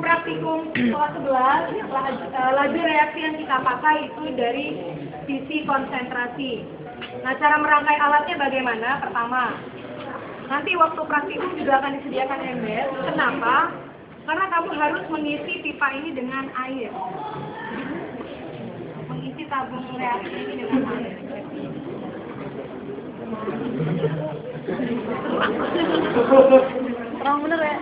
praktikum kelas 11, laju reaksi yang kita pakai itu dari sisi konsentrasi. Nah, cara merangkai alatnya bagaimana? Pertama, nanti waktu praktikum juga akan disediakan ember. Kenapa? Karena kamu harus mengisi pipa ini dengan air. Mengisi tabung reaksi ini dengan air. Terang bener ya?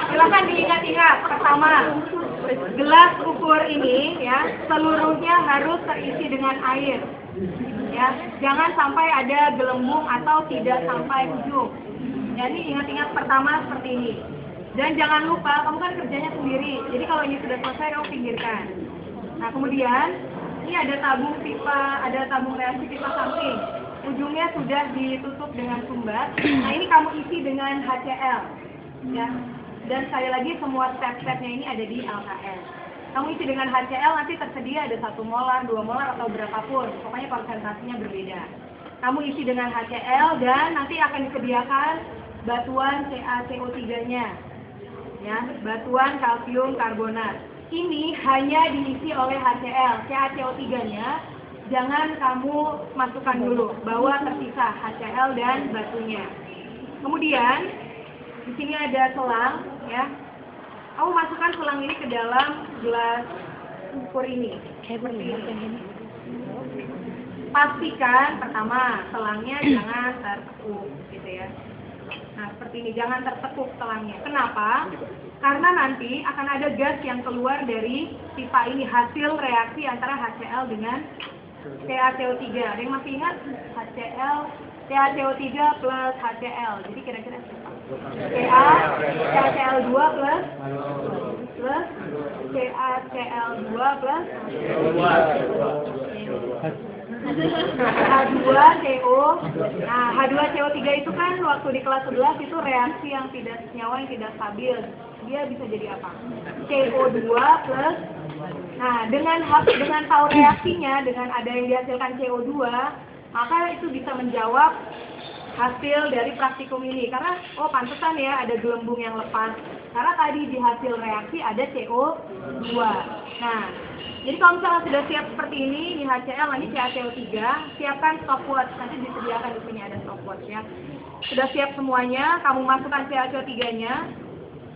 Silakan diingat-ingat. Pertama, gelas ukur ini ya seluruhnya harus terisi dengan air. Ya, jangan sampai ada gelembung atau tidak sampai ujung. Jadi ingat-ingat pertama seperti ini. Dan jangan lupa, kamu kan kerjanya sendiri. Jadi kalau ini sudah selesai, kamu pinggirkan. Nah, kemudian ini ada tabung pipa, ada tabung reaksi pipa samping. Ujungnya sudah ditutup dengan sumbat. Nah, ini kamu isi dengan HCl. Ya. Dan sekali lagi semua step-stepnya ini ada di LKS. Kamu isi dengan HCl, nanti tersedia ada 1 molar, 2 molar, atau berapapun. Pokoknya konsentrasinya berbeda. Kamu isi dengan HCl dan nanti akan disediakan batuan CaCO3-nya. Ya, batuan kalsium karbonat. Ini hanya diisi oleh HCl. CaCO3-nya jangan kamu masukkan dulu, bawa tersisa HCl dan batunya. Kemudian di sini ada selang, ya. Kamu masukkan selang ini ke dalam gelas ukur ini. Pastikan pertama selangnya jangan tertekuk, gitu ya. Nah, seperti ini, jangan tertekuk selangnya. Kenapa? Karena nanti akan ada gas yang keluar dari pipa ini, hasil reaksi antara HCl dengan CaCO3. Ada yang masih ingat? CaCO3 plus HCl. Jadi kira-kira CaCl2 plus CaCl2 plus H2CO. Nah, H2CO3 itu kan waktu di kelas 11 itu reaksi yang tidak senyawa yang tidak stabil. Dia bisa jadi apa? CO2 plus. Nah, dengan tahu reaksinya, dengan ada yang dihasilkan CO2, maka itu bisa menjawab hasil dari praktikum ini. Karena, oh pantesan ya ada gelembung yang lepas. Karena tadi di hasil reaksi ada CO2. Nah, jadi kalau misalnya sudah siap seperti ini, di HCl, nanti CaCO3, siapkan stopwatch. Nanti disediakan di sini ada stopwatch ya. Sudah siap semuanya, kamu masukkan CaCO3-nya.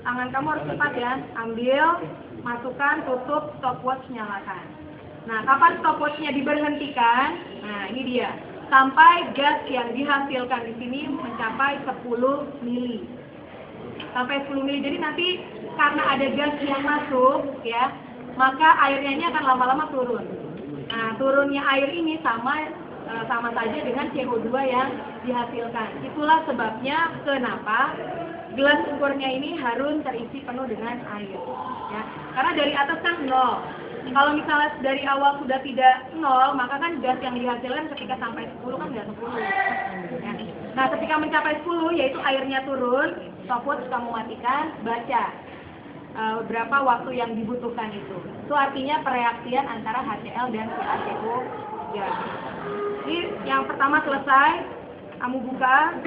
Tangan kamu harus cepat ya. Ambil, masukkan, tutup, stopwatch nyalakan. Nah, kapan stopwatch-nya diberhentikan? Nah, ini dia. Sampai gas yang dihasilkan di sini mencapai 10 mili. Sampai 10 mili. Jadi nanti karena ada gas yang masuk ya, maka airnya ini akan lama-lama turun. Nah, turunnya air ini sama saja dengan CO2 yang dihasilkan. Itulah sebabnya kenapa gelas ukurnya ini harus terisi penuh dengan air. Ya. Karena dari atas kan 0. Kalau misalnya dari awal sudah tidak 0, maka kan gas yang dihasilkan ketika sampai 10 kan nggak 10. Ya. Nah, ketika mencapai 10, yaitu airnya turun, stopwatch kamu matikan, baca berapa waktu yang dibutuhkan itu. Itu artinya pereaksian antara HCl dan CaCO3. Jadi yang pertama selesai, kamu buka.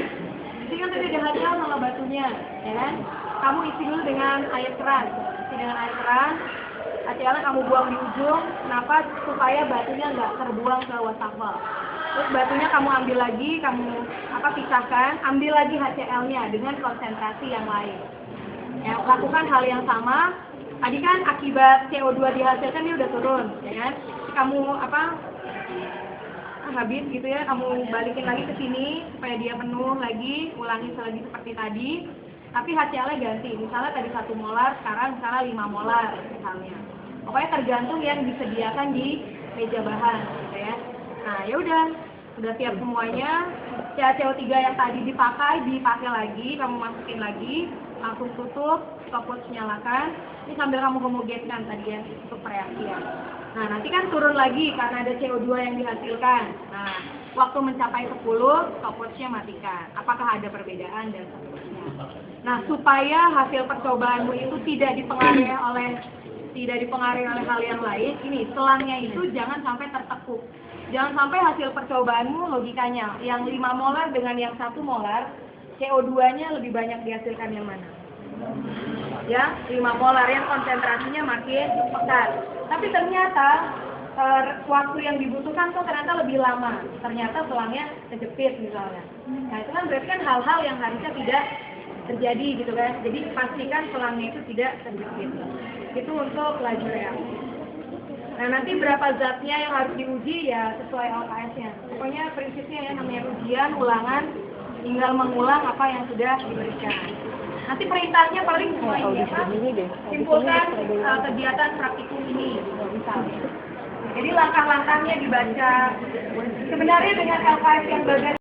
Di sini kan tadi ada HCl sama batunya, ya kan? Kamu isi dulu dengan air keran. Isi dengan air keran. HCl kamu buang di ujung. Kenapa? Supaya batunya nggak terbuang ke wastafel. Terus batunya kamu ambil lagi, kamu pisahkan. Ambil lagi HCl-nya dengan konsentrasi yang lain. Ya, lakukan hal yang sama. Tadi kan akibat CO2 dihasilkan dia udah turun, ya kan? Kamu habis gitu ya, kamu balikin lagi ke sini supaya dia penuh lagi, ulangi lagi seperti tadi. Tapi HCl-nya ganti. Misalnya tadi 1 molar, sekarang misalnya 5 molar misalnya. Pokoknya tergantung yang disediakan di meja bahan, gitu ya. Nah, ya udah siap semuanya. CaCO3 yang tadi dipakai lagi, kamu masukin lagi. Langsung tutup, stopwatch nyalakan. Ini sambil kamu homogenkan tadi ya untuk pereaksian. Nah, nanti kan turun lagi karena ada CO2 yang dihasilkan. Nah, waktu mencapai 10, stopwatch-nya matikan. Apakah ada perbedaan dan seterusnya. Nah, supaya hasil percobaanmu itu tidak dipengaruhi oleh hal yang lain, ini selangnya itu jangan sampai tertekuk. Jangan sampai hasil percobaanmu logikanya, yang 5 molar dengan yang 1 molar, CO2-nya lebih banyak dihasilkan yang mana? Ya, 5 molar yang konsentrasinya makin pekat. Tapi ternyata waktu yang dibutuhkan tuh ternyata lebih lama. Ternyata selangnya kejepit misalnya. Nah itu kan berarti kan hal-hal yang harusnya tidak terjadi gitu kan. Jadi pastikan selangnya itu tidak terjepit. Itu untuk laju reaksi. Nah nanti berapa zatnya yang harus diuji ya sesuai LKS-nya. Pokoknya prinsipnya ya namanya ujian, ulangan, tinggal mengulang apa yang sudah diberikan. Nanti perintahnya paling cuma ini ya, simpulkan kegiatan praktikum ini. Jadi langkah-langkahnya dibaca. Sebenarnya dengan LKS yang bagian